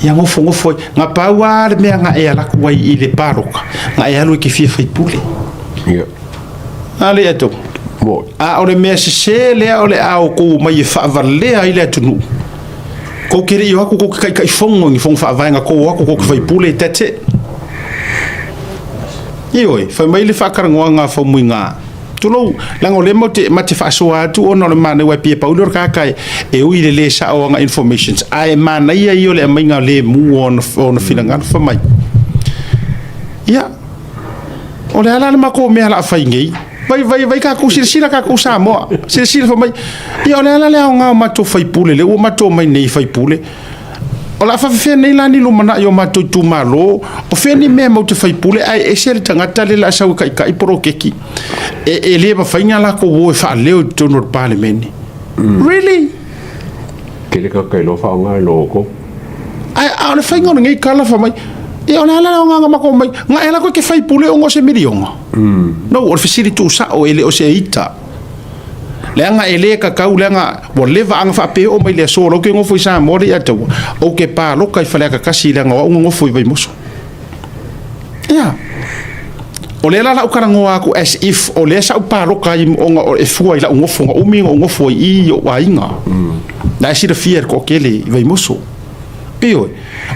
ia ngofo foi nga paua le mea nga e ala kuai I le paroka nga e alu ke fia Faipule ia ale ato mo a ole mea se le ole a o ko mai fa valea ile atunu ko kere I aku ko kai fongo ngi fongo fa vainga ko aku ko Faipule tete ioi fa mai le fa karangoa nga fa muinga tulo lango le mate fa so atu ono le mane wa pie paulo ka kai e ui le sa o nga informations ai mana ia io le mainga le mu on filanga fa mai ia o le ala ma ko me ala fa ngi vai ka ku sila ka ku sa mo sila fa mai ia o le ala le nga ma to Faipule le o ma to mai nei Faipule o la fa fe nei la ni lo mana yo ma to tu malo o fe ni me mo te Faipule ai e se tanga tale la sa kai pro keki e le ba fainga la ko wo fa le to no parliament really ke le ka kai lo fa nga lo ko ai a le fainga ngai kala fa mai e ona la nga ma ko mai nga ela ko ke Faipule o ngo se milionga no o fisiri tu sa o ele o se ita lenga ele ka kau lenga bo leva anga fa pe o mai le so lo ke ngo foi sa mo ri atu o ke pa lo kai fa le ka kasi lenga o ngo foi vai moso ya o le la o karango aku as if o le sa pa lo kai o e foi la ngo fo o mi ngo foi I o ainga na si de fier ko ke le vai moso pio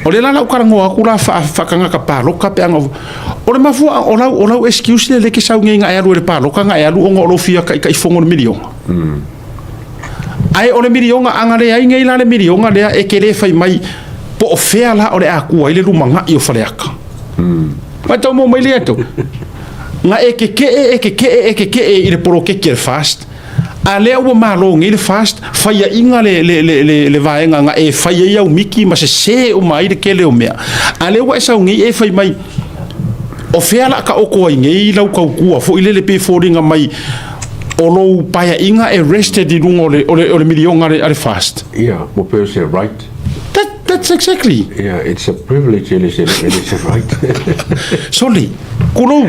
o le la o karango aku la fa kanga ka pa lo ka pe anga o le mafu o la excuse le ke sa ngai ngai alu le pa lo kanga alu ngo lo fia kai fongo milion ai o le milion anga le ai ngai la le milion le e ke le fai mai po o fea la o le aku ai le lumanga I o faleaka ma to mo mai le to nga e ke I le poro ke fast a le o malo ngi le fast fai inga le vaenga nga e fai ia o miki ma se o mai le ke le o mea a le wa sa ngi e fai mai o fea la ka o ko ngi lau ka ku fo ile le pe foringa mai o lo paia inga arrested I lungo le milion ale fast yeah mo pe se right that's exactly yeah it's a privilege it is a right sorry kulo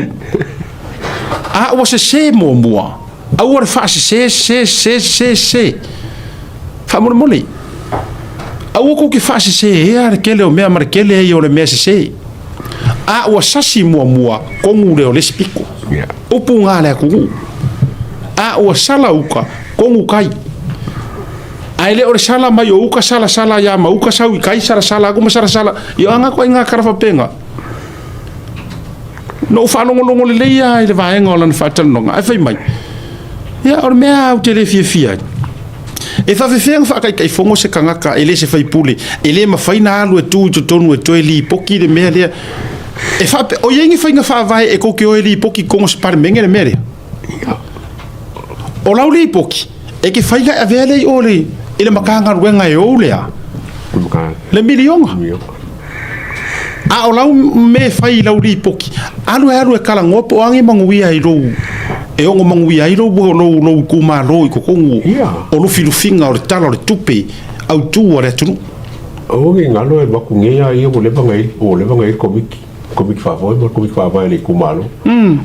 a o se mo mua a o fa se fa mo moli a o ko ki fa se e ke le o me mar ke le o le me se a o sasi mua ko ngule o le spiko yeah o punga le ku a o sala uka ko ngukai ai le o sala mai o uka sala ya ma uka sau kai sala ko sala yo anga ko inga karafa penga no fa longo le ia le vaenga o lan fatan no ai fai mai ya o me a tele fia e fa fa kai fongo se kanga ka ele se Faipule ele ma faina alu tu tonu e toeli poki de me le e fa o yengi fainga fa vai e ko ke o eli poki ko spar mengere mere o lauli poki e ke fainga a vele o le ele makanga ruenga e o lea le milionga a o lau me fai lauli poki alu e kala ngopo angi manguia I lo e ongo manguia I lo lo kuma lo I kokongu o lo filufinga o le tala o le tupe au tu o le tunu o ngi ngalo e bakungia I o le bangai komik fa foi le kumalo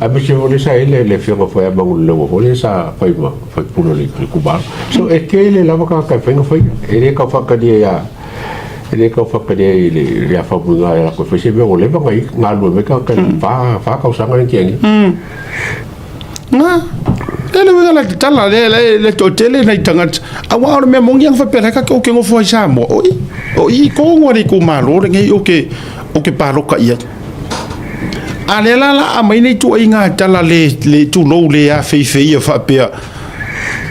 a be se ole sa le fianga foi a mangul le ole sa fai Pule le kumalo so e ke le lava ka fianga foi ele ka fa ka dia ele ka fa ka dia le ya fa bunga ya ko se be ole bangai ngalo me ka fa ka usanga ni kengi na ele we la tala le totele na tangat a wa me mongi fa pera ka ko ke ngo foi sa mo o I ko ngori kumalo ngai o ke palo ka ia ale la a mai nei tu inga tala le tu lo le a fei fa pe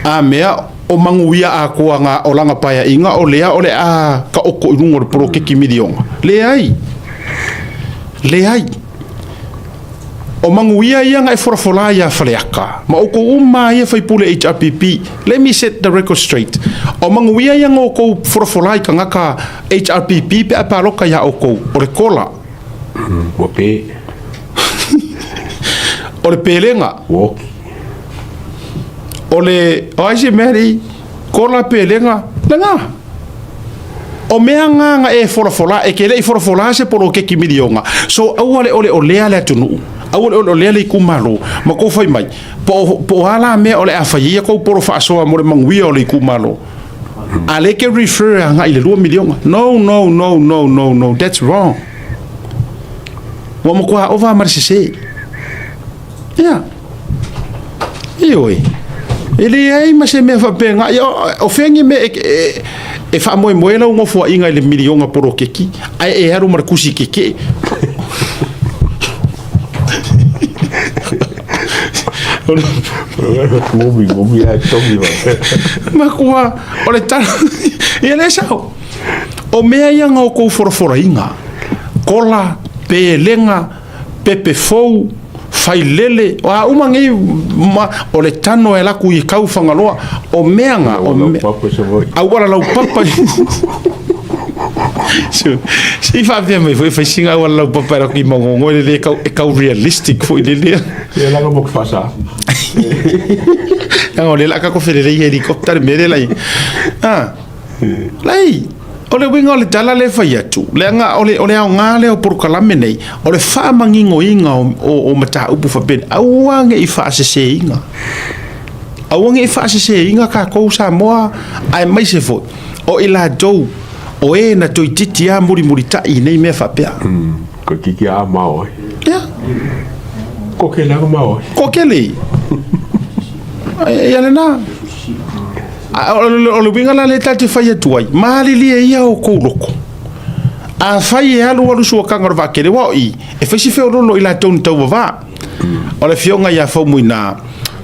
a mea o manguia a ko nga o langa paia inga o le a ka o ko ngor pro ke kimidion le ai o manguia ia nga forfola ia fleaka ma o ko uma ia Faipule HRPP let me set the record straight o manguia ia ngo ko forfola ka nga ka HRPP pe a paloka ia o ko o le kola o pe o le pelenga o le oise meri kola pelenga lenga o mea nga e forfola e ke le forfola se polo ke kimidionga so awale o le ale tunu awale o le kumalo ma ko fai mai po ala me o le afaia ko poro fa so mo le manguia o le kumalo Ale ke refer nga ile 2 milion. No, that's wrong. Wa mo kwa over marse. Yeah. Ioi. Ele ai mase me fa penga yo ofengi me e fa mo la ngo fo inga ile milion poro keki. Ai e haru markusi keke. Mobi ai tomi va. Makua ole ta. Ele sao. O mea ia ngau kou forofora inga. Kola, pelenga, pepe fou, failele. O umangi o le tano e laku i kau whangaloa. O mea nga. Au wara lau papa. Si fa via mai foi singa wala lau papa ra ki mongo le kau realistic foi le le. E la mo fasa. Nga le la ka ko fele le helicopter me le lai. Lai. Ole winga ole tala le fai atu. Le nga ole au ngā leo por kalame nei. Ole wha mangingo inga o mata upu fa ben. Auange i wha asese inga. Auange i wha asese inga ka kou sa moa. Ai mai se foi. O ila dou. O e na toi titi a muri ta i nei mea whapea. Ko kiki a mao. Yeah. Ko ke la mao. Ko ke le. Ia le na. O le winga la le tate whai atuai. Maali lia ia o kouloko. A whai e alu sua kangaro wakere wao i. E whaisi wheo rolo i la tauni tau wawa. O le whionga ia whau muina.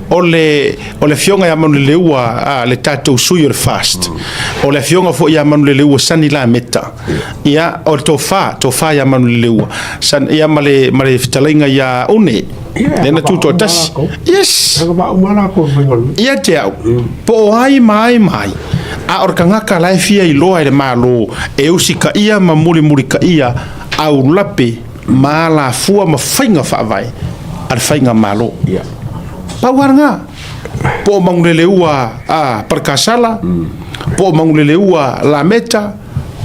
O le whionga ia manu le leua le tātou sui o le fast. O le whionga fo ia manu le leua sani la meta. Ia o le tō whā ia manu le leua. Ia ma le whitalainga ia une. Lena tūtua tasi. Yes. Ia te au. Po ai mai. A or ka ngaka lai fia i loa le malo. E usi ka ia ma muri ka ia. Au lape ma la fua ma whainga whaavai. Al whainga malo. Ia. Pauaranga. Po mangulele ua perkasala. Po mangulele ua la meta.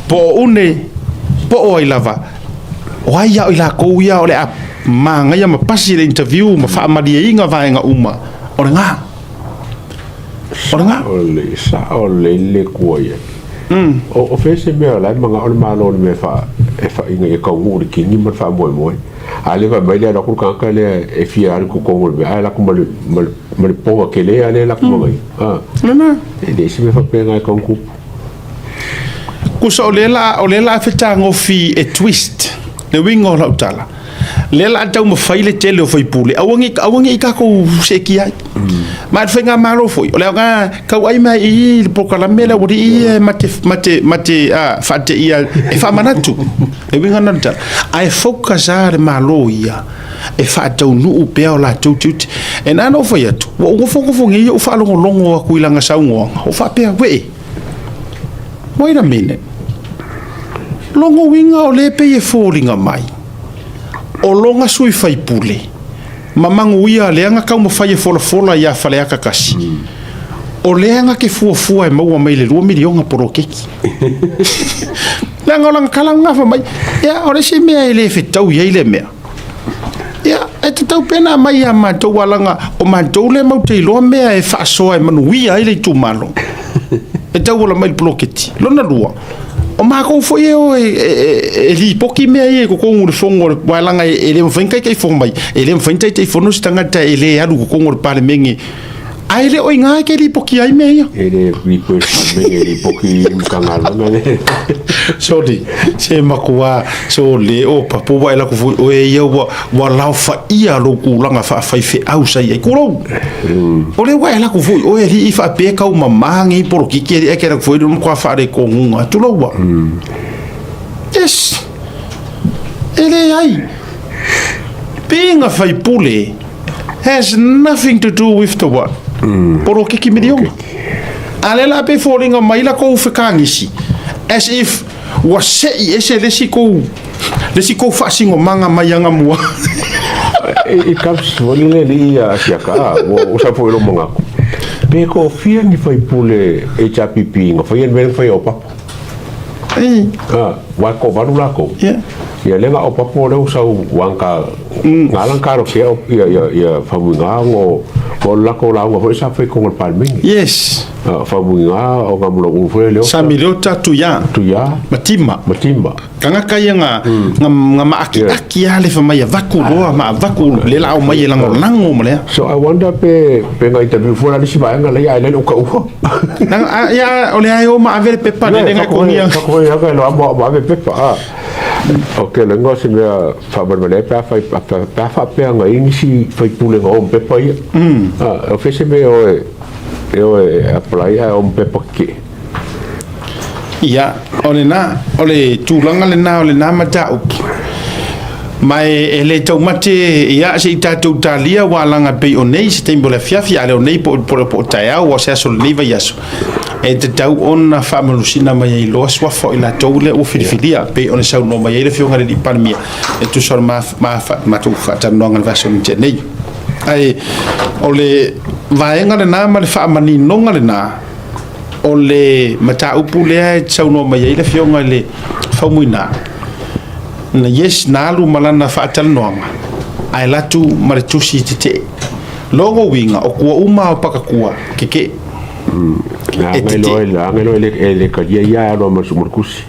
Po une. Po o ai lava. O ai ia o ila kou ia o le ap. Manga ia ma pasi le interview ma wha amadia inga vaenga uma. O le ngā. O le kua ia. O fese mea lai manga o le malo le mea wha inga i kau ngūri ki ni man wha moe. A le vai mai le rakuru kanka le e fia ari kukongo le mea. A laku mali ponga ke le a le laku mangai. Lena. E le isi me wha penga e kau kupu. Kusa o le la feta ngofi e twist. Le winga o lau tala. Le la tau ma faile tele o Faipule. Awangi i kako seki ai. Ma te whainga Manao Foi. O leo ngā kau ai mai i pokalame le wari i mate whate ia e whamanatu. E winga nanta. Ai whaukasa re malo ia. E whaatau nuu pea o la tau tuti. E nā no whai atu. Wa ungo whongi ia o whaalongo a kuilanga saungoanga. O whapea we. Wait a minute. Longo winga o lepe e fōringa mai. O longa sui Faipule. Mamangu ia leanga kau mawhai e fola ia whaleaka kasi. O leanga ke fuafua e maua mai le 2 milionga poro keki. Leanga o langa kalang ngafa mai. Ia, ore se mea e le whetau ia i le mea. Ia, e te tau pena mai a mātou walanga. O mātou le mau te iloa mea e whaasoa e manuia i le tu malo. E tau wala mai bloketi. Lona lua. O mako foi eu li poki me ai ko kongo le fongo walanga ele mfinka kai fomai ele mfinta te fono stanga ta ele alu ko kongo pale mengi ai le o inga ke li poki ai me ia ele request me ele poki mkangala me sorry se makua so le o papu wa ela ko o e ia wa lau fa ia lo ku langa fa fe au sai ku lo o le wa ela ko fu o e li fa pe ka uma mangi por ki e que era foi no ko fa re ko nga tu lo wa yes ele ai being a Faipule has nothing to do with the what por que me dio alela pe foringa mai la ko fekangisi as if was sei ese lesi ko fasingo manga mayanga mua e caps volile li a siaka o sa foi lo manga pe ko fia ni Faipule e chapipi ngo foi en ben foi opa wa ko varula ko ia lenga o papo le usau wangka ngalang karo ke ia famunga o la ko la o sa foi con el palming yes famunga o ngamulo u foi le sa milota tu ya matimba kanga kaya nga aki ale fa mai vaku roa ma vaku le la o mai lango mole so I wonder pe ngai tabi fora le siba nga le ai le o ka u ya ole ai o ma ave pepa le nga ko nia ko ya ga lo ma ave pepa ok le ngo se me fa barbalé pa fa nga inisi Faipule ngo pepa ia o fese me o apply a pepa ke ia ole tulanga le na mata uki mai ele tau mate ia se tatu talia walanga pe onei se tembo le fiafia ale onei po taia o se aso leva yaso e te tau ona famalusina mai lo swafo ila tole o filifilia pe ona sau no mai le fionga di palmia e tu sor ma tu fa tanno ngal vason tenei ai ole vaenga le na ma le fa mani nonga le na ole mata upule sau no mai le fionga le famuina na yes nalu malana fatal noanga ai latu maritusi tete logo winga o kua uma o pakakua keke ngelo ele kalia ya no masumurkusi